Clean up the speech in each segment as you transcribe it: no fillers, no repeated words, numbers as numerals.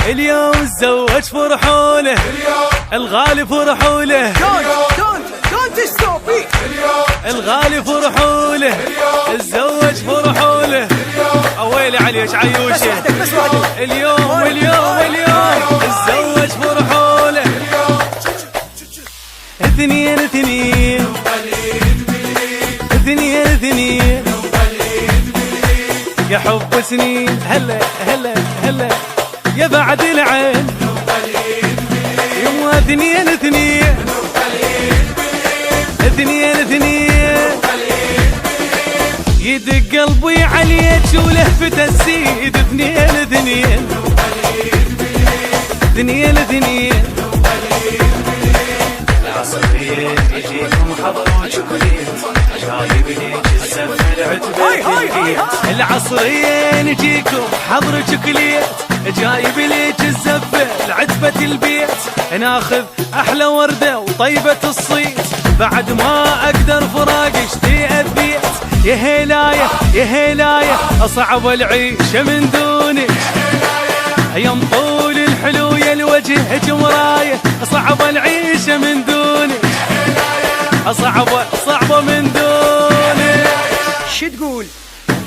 اليوم تزوج فرحوله، الغالي فرحوله، الغالي فرحوله، تزوج فرحوله. اويلي عليك عيوشه، اليوم اليوم اليوم تزوج فرحوله. اثنين اثنين اثنين اثنين يا حب سنين، هلا هلا هلا يا بعد العين. يوم اثنين اثنين اثنين اثنين يدق قلبي عليك ولهفته تزيد. اثنين اثنين اثنين اثنين العصريين يجيكم حضر وشوكوليت، جايب ليك الزفة العتبة. العصريين يجيكم حضر وشوكوليت، جايب ليك الزفة لعتبة البيت. ناخذ احلى وردة وطيبة الصيت، بعد ما اقدر فراقش تأذيت. يا هلاية يا هلاية اصعب العيشة من دونك، يا مطول الحلو يا الوجه جمراية، صعب العيشة من دونك، صعبة من دونك. شو تقول؟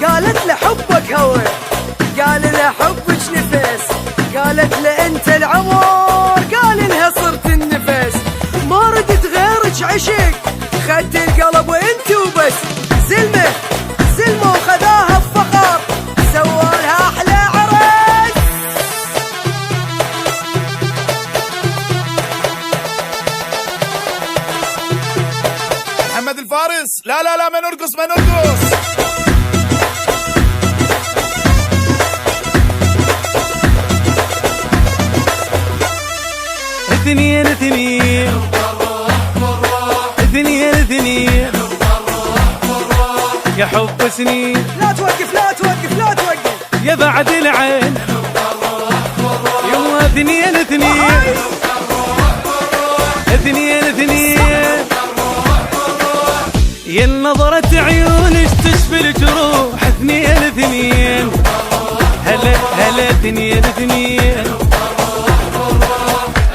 قالت له حبك هوى، قال لها حبك نفس، قالت له انت العمر، قال لها صرت النفس. ما ردت غيرك عشق، خدت القلب وانت وبس. زلمه زلمه وخذاها بفقر، سوالها احلى عرس. محمد الفارس، لا لا لا ما نرقص ما نرقص. اثنين اثنين اثنين اثنين يا حب سنين، لا توقف لا توقف لا توقف يا بعد العين. يوم اثنين اثنين اثنين اثنين يا نظرة عيونك تشفي الجروح. اثنين اثنين هلا هلا اثنين اثنين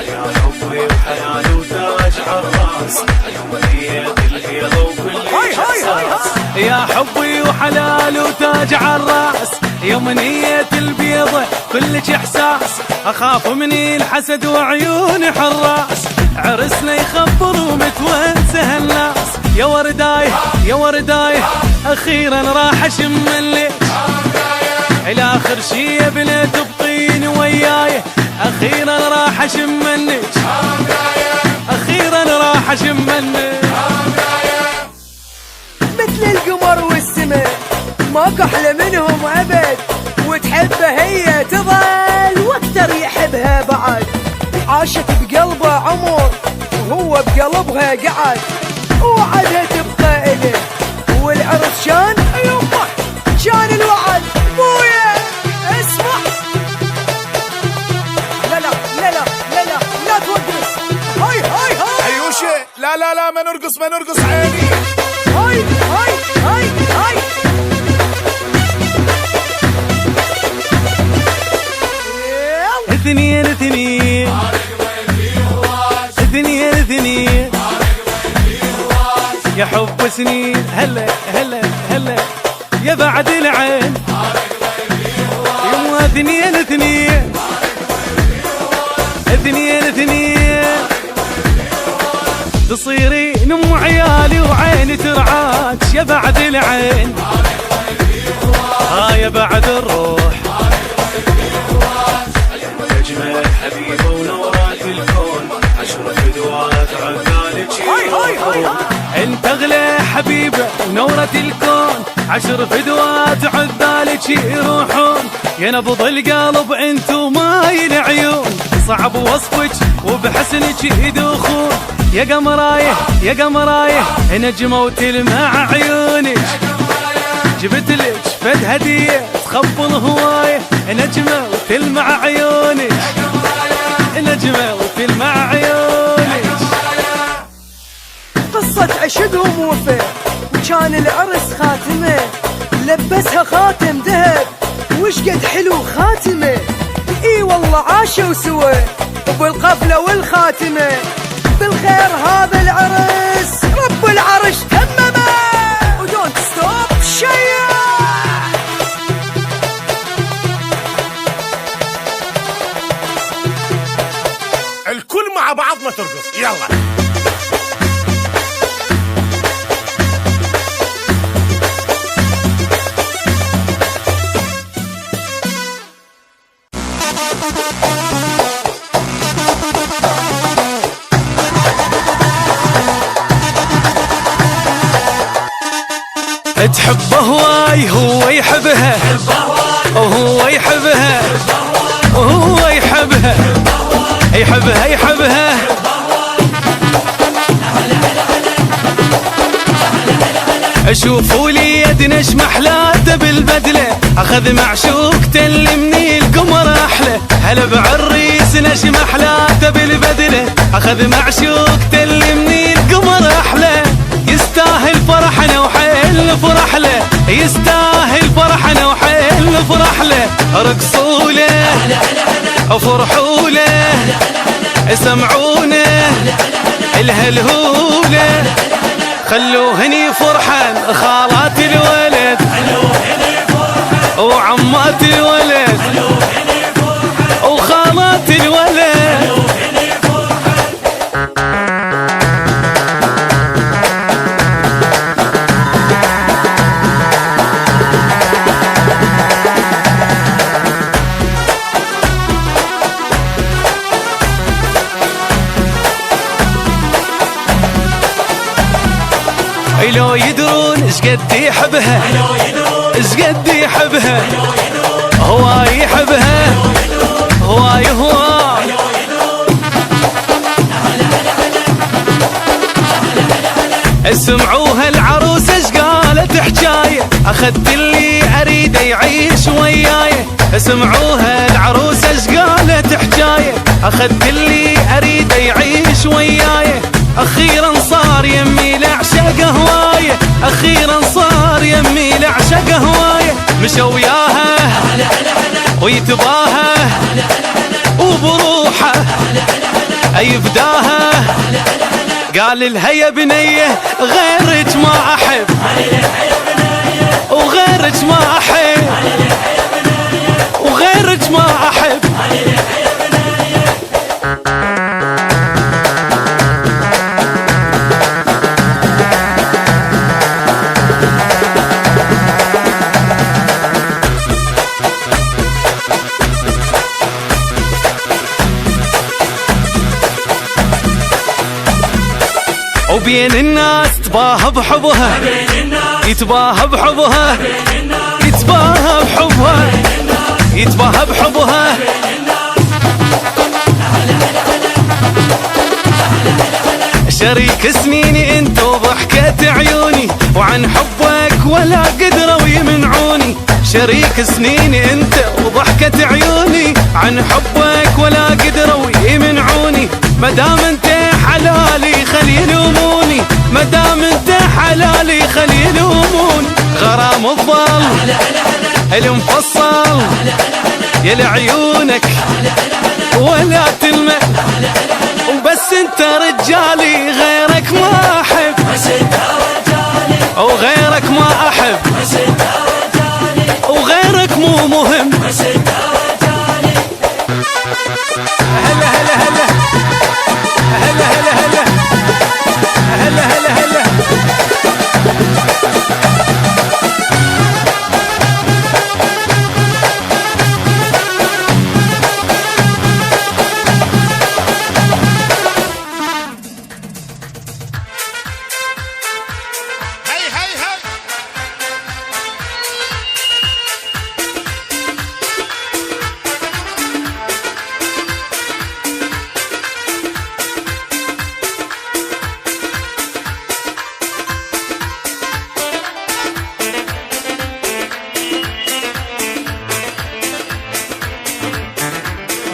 يا حبي وحنان وتاج عالراس، يومنية البيض وكل احساس. يا حبي وحلال وتاج عالراس، يومنية البيض كلش احساس. اخاف من الحسد وعيوني حراس، عرسنا يخبر ومتونسه الناس. يا ورداي يا ورداي اخيرا راح اشم الليل، الاخر شي يا بنت بطين وياي. اخيرا راح اشم النج، اخيرا راح اشم النج. مثل القمر والسماء ماكو احلى منهم ابد، وتحبه هي تظل واكثر يحبها بعد. عاشت بقلبه عمر وهو بقلبها قعد، وعدها تبقى إله والعرس شان يمه شان الوعد. بويا اسمع، لا لا لا لا لا لا لا توقف. هاي هاي هاي عيوشة، لا لا لا ما نرقص ما نرقص عيني. هاي هاي هاي هاي اثنين اثنين اثنين اثنين يا حب سنين، هلا هلا هلا يا بعد العين. يوم اثنين اثنين اثنين اثنين تصيرين ام عيالي وعيني ترعاك يا بعد العين. يا بعد الروح اجمل حبيبه ونورات الكون، عشر فدوات عقالك يروحون. انت اغلى حبيبه ونورة الكون، عشر فدوات عقالك يروحون. يا نبض القلب انت وماي العيون، صعب وصفك وبحسنك يدوخون. يا قمرايه يا قمرايه نجمه وتلمع عيونك، جبت لك فد هديه تخبل هوايه. نجمه وتلمع عيونك، نجمه وتلمع عيونك. قصة عشقهم وفا، وكان العرس خاتمه، لبسها خاتم ذهب وش قد حلو خاتمه. اي والله والله عاشوا سوا وبالقفلة والخاتمة بالخير هذا العرس رب العرش تممه ودونت ستوب شيء. الكل مع بعضنا ترقص يلا. تحبه هواي هو يحبها وهو يحبها وهو يحبها يحبها يحبها. شوفوا لي يد نجم حلاته بالبدله اخذ معشوقته اللي من القمر احلى. هلا بعريس نجم حلاته بالبدله اخذ معشوقته اللي من القمر احلى. يستاهل فرحنا وحيل فرح له يستاهل فرحنا وحيل فرح له. رقصوا له وفرحوا له سمعونا الهلهوله. خلوهني فرحان خالات الولد وعمات الولد وخالات الولد. لو يدرون اشقد يحبها اشقد يحبها هو يحبها هواي هواي. اسمعوها العروسة اش قالت حجاية اخذت اللي اريده يعيش وياي. اسمعوها العروسة اش قالت حجاية اخذت اللي اريده يعيش وياي. اخيرا صار يمي لعشق هوايه اخيرا صار يمي لعشق هوايه. مشى وياها ويتباها وبروحه يفداها. قال لها يا بنيه غيرك ما احب وغيرك ما احب وغيرك ما احب. وبين الناس تباهى بحبها يتباهى بحبها يتباهى بحبها يتباهى بحبها. شريك سنيني انت وضحكة عيوني وعن حبك ولا قدروا يمنعوني. شريك سنيني انت وضحكة عيوني عن حبك ولا قدروا يمنعوني. مدام انت حلالي خلي يلوموني مدام انت حلالي خلي يلوموني. غرام الظل المفصل يا لعيونك ولا تلمع وبس انت رجالي غيرك ما احب وغيرك ما احب وغيرك مو مهم. هلا هلا هلا هلا هلا هلا هلا هلا هلا.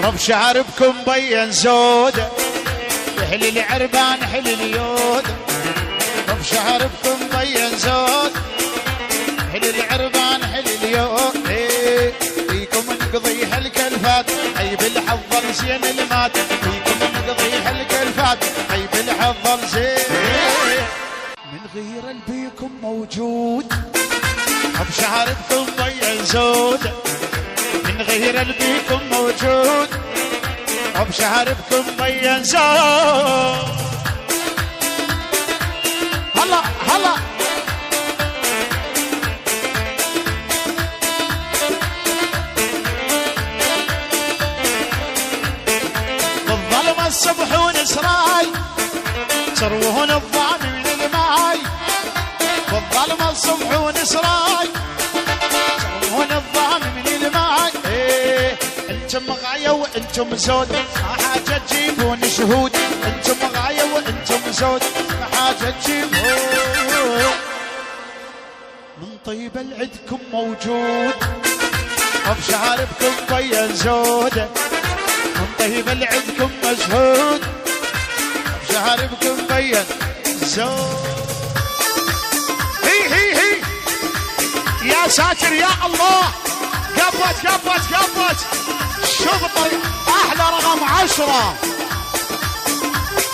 رب شعربكم بين زوده حل العربان حل اليود. رب شعربكم بين زود حل العربان حل اليود. فيكم نقضي هالكلفات هي بالحظ زين المات فيكم نقضي حلقة الفات طيب الحظ زين من غير البيكم موجود بشعركم ضيع زود من غير البيكم موجود بشعركم ضيع زود هلا هلا بالظلمة الصبح ونسراي تروهون الظعن من الماي بالظلمة الصبح ونسراي تروهون الظعن من الماي ايه انتم غاية وانتم زود ما حاجة تجيبون شهود انتم غاية وانتم زود ما حاجة تجيبون من طيب العدكم موجود بشعركم بين زودة من طيب العدكم مشهود بشعركم بين زود هي يا ساتر يا الله قبت شوف الطريق احلى رقم 10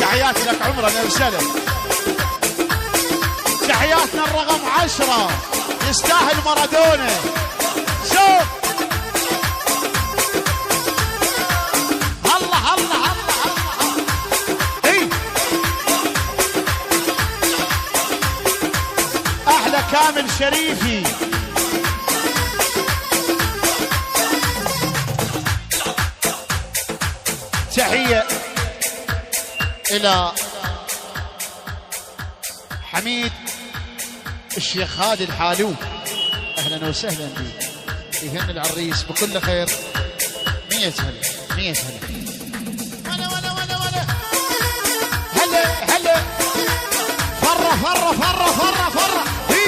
تحياتي لك عمرنا وسهلا تحياتنا الرقم 10 يستاهل مارادونا شوف هلا اي احلى كامل شريفي تحية إلى حميد الشيخ خالد الحالو أهلا وسهلا بي يهن العريس بكل خير 100 هلا هلا فرة هي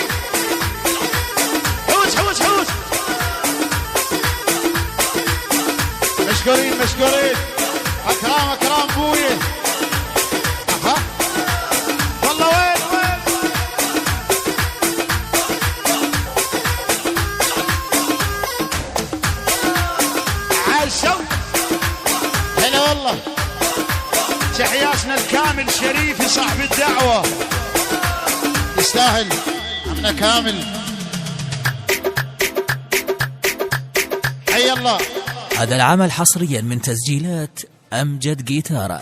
حوز مشكورين اكرام بويه اها والله وين عالشوق هلا والله تحياتنا الكامل شريفي صاحب الدعوة يستاهل عمنا كامل حي الله. هذا العمل حصريا من تسجيلات أمجد جيتارة.